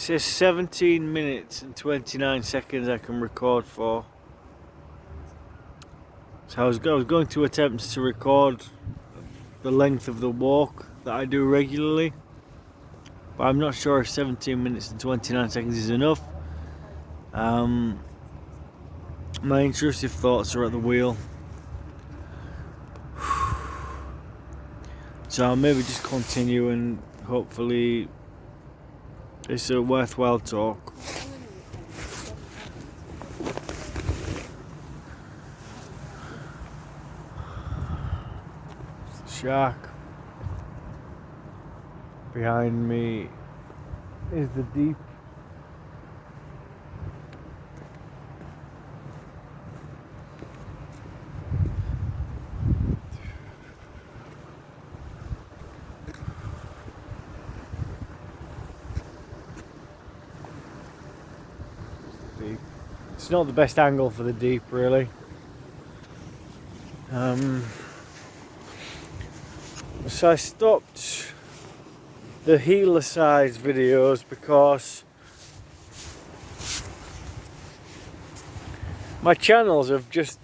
says 17 minutes and 29 seconds I can record for. So I was going to attempt to record the length of the walk that I do regularly, but I'm not sure if 17 minutes and 29 seconds is enough. My intrusive thoughts are at the wheel, so I'll maybe just continue and hopefully it's a worthwhile talk. Shark. Behind me is the deep. Deep. It's not the best angle for the deep, really. So I stopped the Healercise videos because my channels have just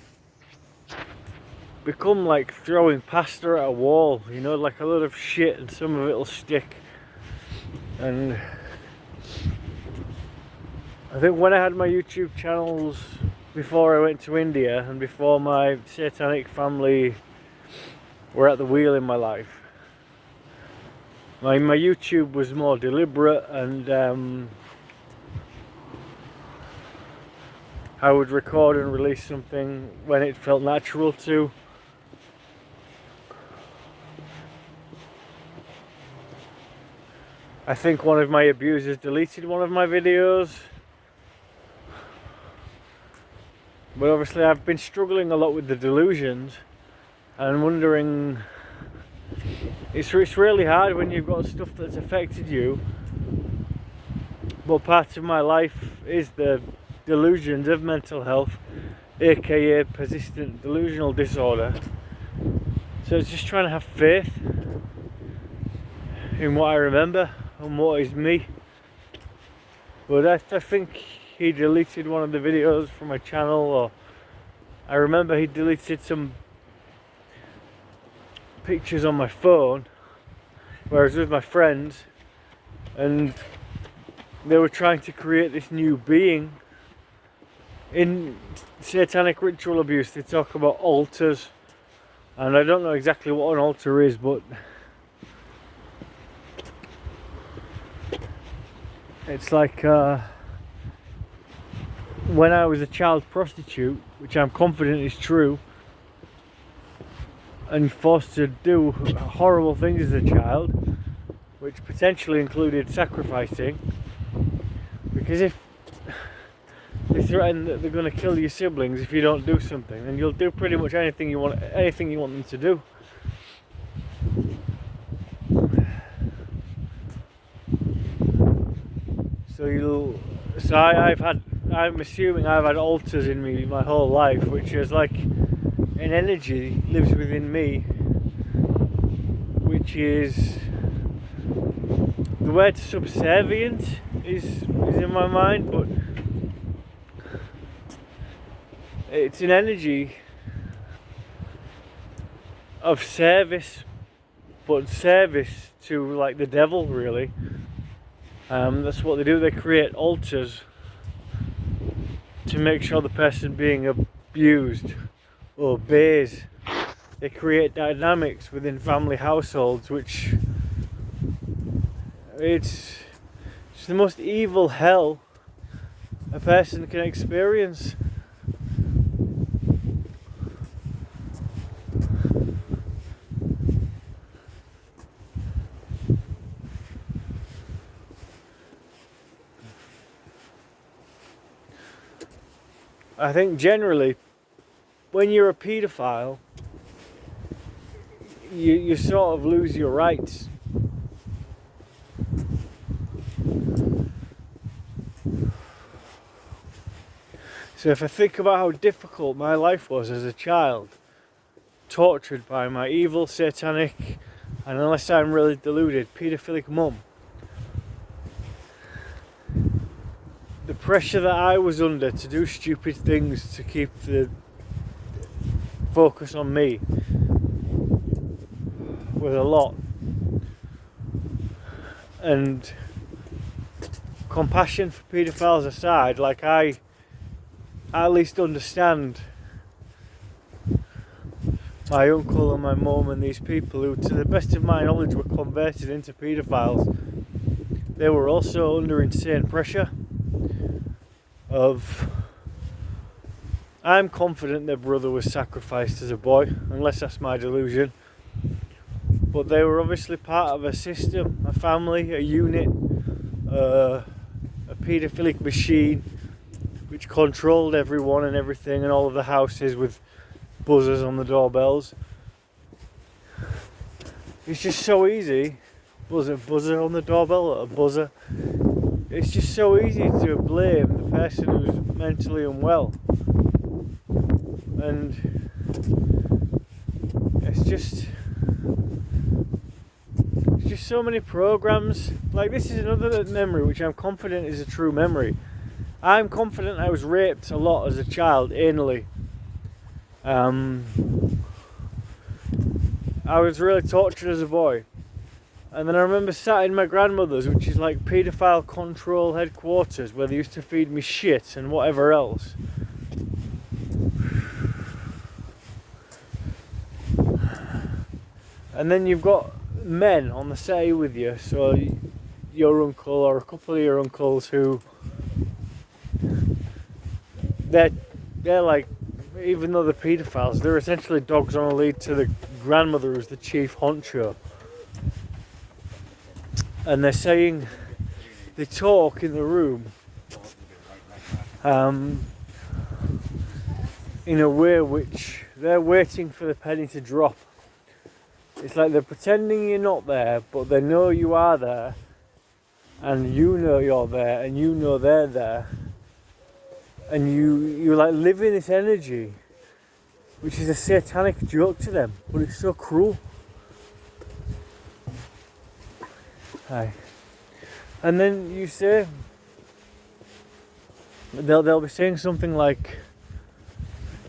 become like throwing pasta at a wall, you know, like a lot of shit and some of it'll stick. And I think when I had my YouTube channels before I went to India and before my satanic family were at the wheel in my life, my YouTube was more deliberate, and I would record and release something when it felt natural to. I think one of my abusers deleted one of my videos, but obviously I've been struggling a lot with the delusions and wondering. It's really hard when you've got stuff that's affected you, but part of my life is the delusions of mental health, aka persistent delusional disorder. So it's just trying to have faith in what I remember and what is me. But I think he deleted one of the videos from my channel, or I remember he deleted some pictures on my phone where I was with my friends and they were trying to create this new being. In satanic ritual abuse they talk about altars, and I don't know exactly what an altar is, but it's like when I was a child prostitute, which I'm confident is true, and forced to do horrible things as a child, which potentially included sacrificing, because if they threaten that they're going to kill your siblings if you don't do something, then you'll do pretty much anything you want them to do. I'm assuming I've had altars in me my whole life, which is like an energy lives within me, which is the word subservient is in my mind, but it's an energy of service, but service to like the devil, really. That's what they do. They create altars to make sure the person being abused obeys. They create dynamics within family households, which it's the most evil hell a person can experience. I think generally when you're a paedophile, you sort of lose your rights. So if I think about how difficult my life was as a child, tortured by my evil, satanic, and unless I'm really deluded, paedophilic mum, the pressure that I was under to do stupid things to keep the focus on me was a lot. And compassion for paedophiles aside, like, I at least understand my uncle and my mum and these people who, to the best of my knowledge, were converted into paedophiles. They were also under insane pressure of, I'm confident their brother was sacrificed as a boy, unless that's my delusion, but they were obviously part of a system, a family, a unit, a paedophilic machine which controlled everyone and everything and all of the houses with buzzers on the doorbells. It's just so easy. Buzzer on the doorbell, a buzzer. It's just so easy to blame the person who's mentally unwell. And it's just so many programs. Like, this is another memory which I'm confident is a true memory. I'm confident I was raped a lot as a child, anally. I was really tortured as a boy. And then I remember sat in my grandmother's, which is like paedophile control headquarters, where they used to feed me shit and whatever else. And then you've got men on the settee with you, so your uncle or a couple of your uncles who they're like, even though they're paedophiles, they're essentially dogs on a lead to the grandmother who's the chief honcho. And they're saying, they talk in the room in a way which they're waiting for the penny to drop. It's like they're pretending you're not there, but they know you are there, and you know you're there, and you know they're there, and you like live in this energy, which is a satanic joke to them, but it's so cruel. Hi. And then you say, they'll be saying something like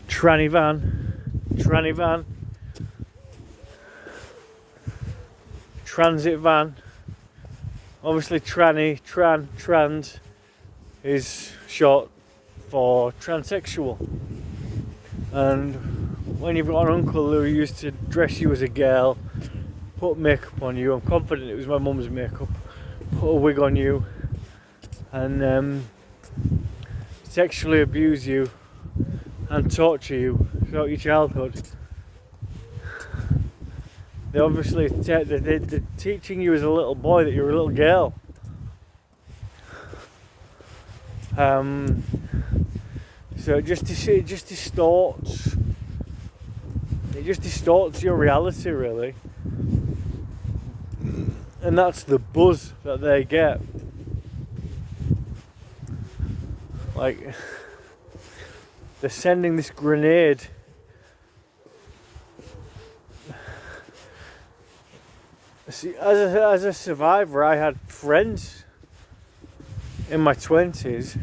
tranny van, transit van. Obviously trans is short for transsexual. And when you've got an uncle who used to dress you as a girl, put makeup on you, I'm confident it was my mum's makeup, put a wig on you, and sexually abuse you and torture you throughout your childhood. They obviously they're teaching you as a little boy that you're a little girl. So it just distorts your reality, really. And that's the buzz that they get. Like, they're sending this grenade. See, as a survivor, I had friends in my 20s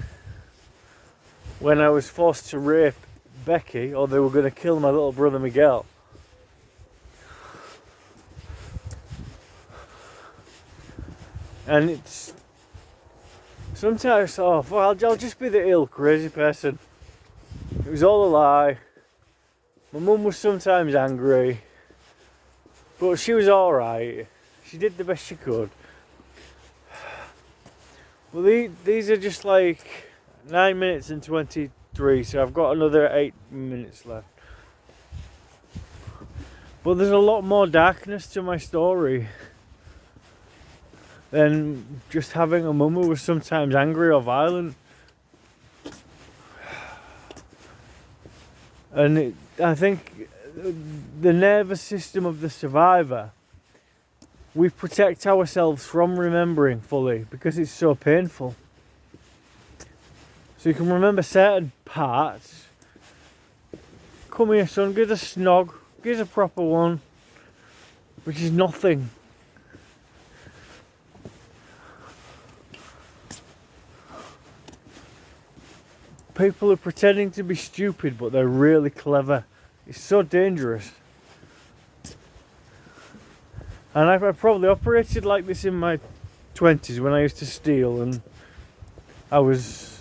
when I was forced to rape Becky, or they were going to kill my little brother Miguel. And it's sometimes, I'll just be the ill, crazy person. It was all a lie. My mum was sometimes angry, but she was alright. She did the best she could. Well, these are just like 9 minutes and 23, so I've got another 8 minutes left. But there's a lot more darkness to my story than just having a mum who was sometimes angry or violent. And I think the nervous system of the survivor, we protect ourselves from remembering fully because it's so painful. So you can remember certain parts. Come here, son, give us a snog, give us a proper one, which is nothing. people are pretending to be stupid, but they're really clever. It's so dangerous. And I probably operated like this in my 20s when I used to steal, and I was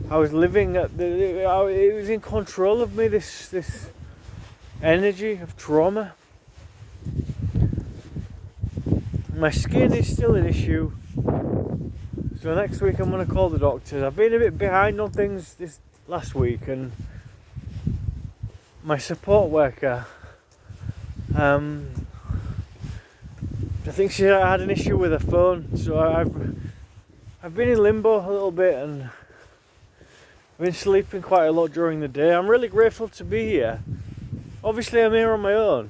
living at it was in control of me, this energy of trauma. My skin is still an issue, so next week I'm going to call the doctors. I've been a bit behind on things this last week, and my support worker, I think she had an issue with her phone, so I've been in limbo a little bit, and I've been sleeping quite a lot during the day. I'm really grateful to be here. Obviously I'm here on my own,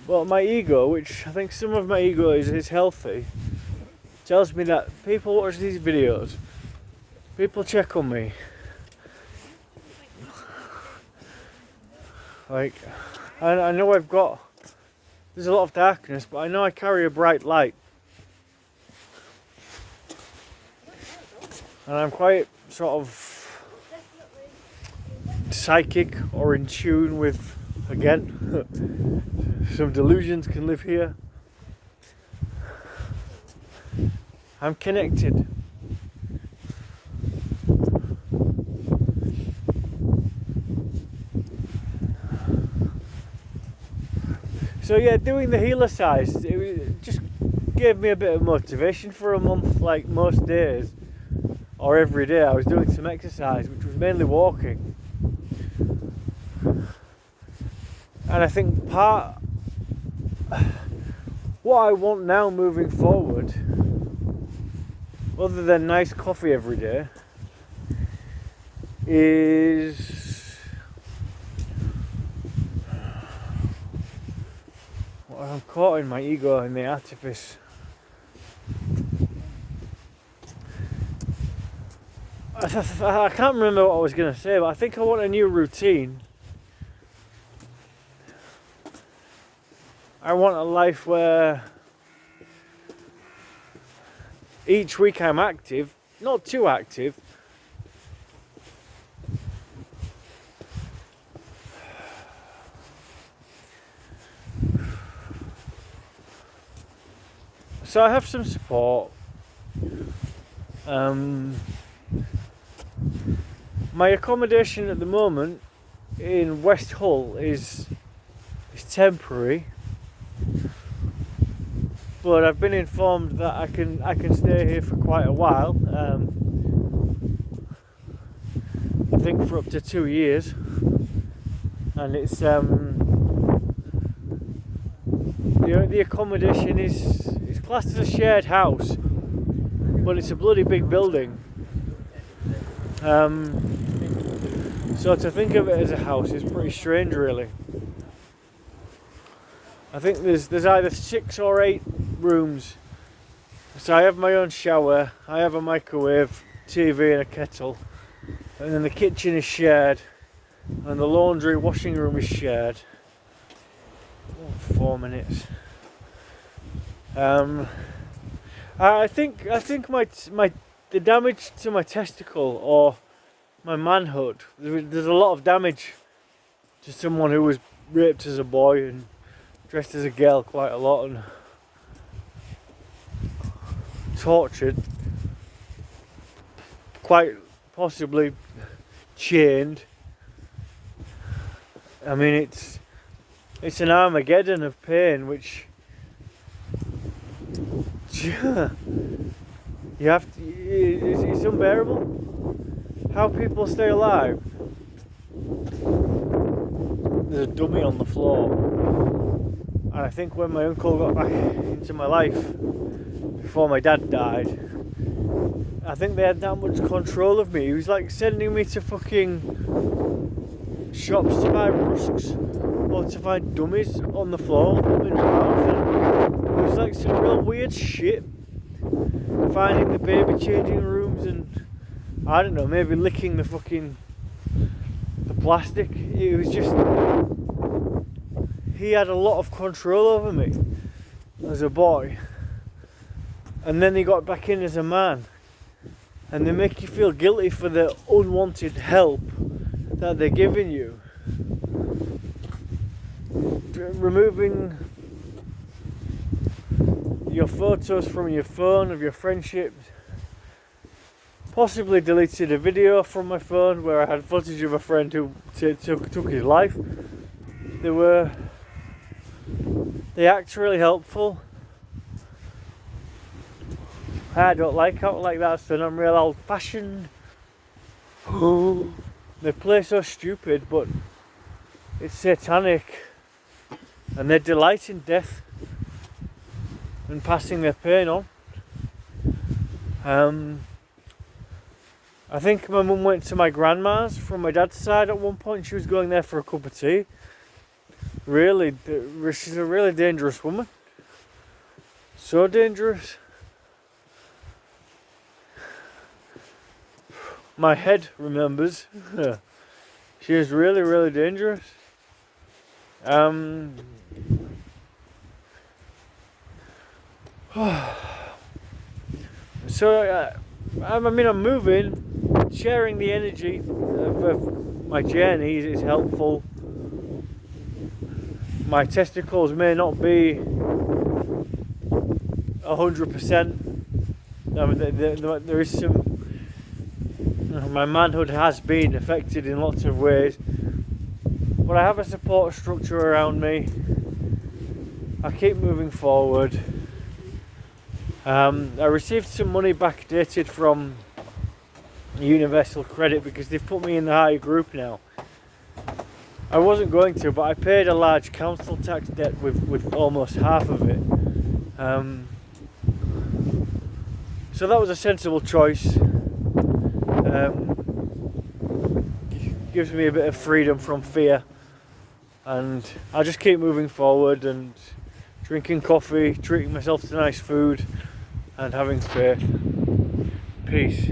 but my ego, which I think some of my ego is healthy, tells me that people watch these videos, people check on me. Like, I know there's a lot of darkness, but I know I carry a bright light. And I'm quite sort of psychic or in tune with, again, some delusions can live here. I'm connected. So yeah, doing the Healercise, it just gave me a bit of motivation for a month. Like most days, or every day, I was doing some exercise, which was mainly walking. And I think what I want now moving forward, other than nice coffee every day, is I'm caught in my ego and the artifice. I can't remember what I was going to say, but I think I want a new routine. I want a life where each week I'm active, not too active. So I have some support. My accommodation at the moment in West Hull is temporary, but I've been informed that I can stay here for quite a while. I think for up to 2 years, and it's the accommodation is classed as a shared house, but it's a bloody big building. So to think of it as a house is pretty strange, really. I think there's either 6 or 8 rooms. So I have my own shower, I have a microwave, TV and a kettle, and then the kitchen is shared, and the laundry washing room is shared. 4 minutes. I think the damage to my testicle or my manhood. There's a lot of damage to someone who was raped as a boy and dressed as a girl quite a lot and tortured, quite possibly chained. I mean, it's an Armageddon of pain, which you have to. It's unbearable. How people stay alive. There's a dummy on the floor, and I think when my uncle got back into my life before my dad died, I think they had that much control of me. He was like sending me to fucking shops to buy rusks or to find dummies on the floor in my mouth. And it was like some real weird shit. Finding the baby changing rooms and I don't know, maybe licking the plastic. It was just, he had a lot of control over me as a boy, and then they got back in as a man, and they make you feel guilty for the unwanted help that they're giving you. Removing your photos from your phone of your friendships. Possibly deleted a video from my phone where I had footage of a friend who took his life. They act really helpful. I don't like out like that, so I'm real old fashioned. They play so stupid, but it's satanic, and they delight in death and passing their pain on. I think my mum went to my grandma's from my dad's side at one point. She was going there for a cup of tea. Really, she's a really dangerous woman. So dangerous. My head remembers. She is really, really dangerous. So, I'm moving. Sharing the energy of my journey is helpful. My testicles may not be 100%. There is some. My manhood has been affected in lots of ways, but I have a support structure around me. I keep moving forward. I received some money backdated from Universal Credit because they've put me in the higher group now. I wasn't going to, but I paid a large council tax debt with almost half of it. So that was a sensible choice. Gives me a bit of freedom from fear, and I'll just keep moving forward and drinking coffee, treating myself to nice food, and having faith. Peace.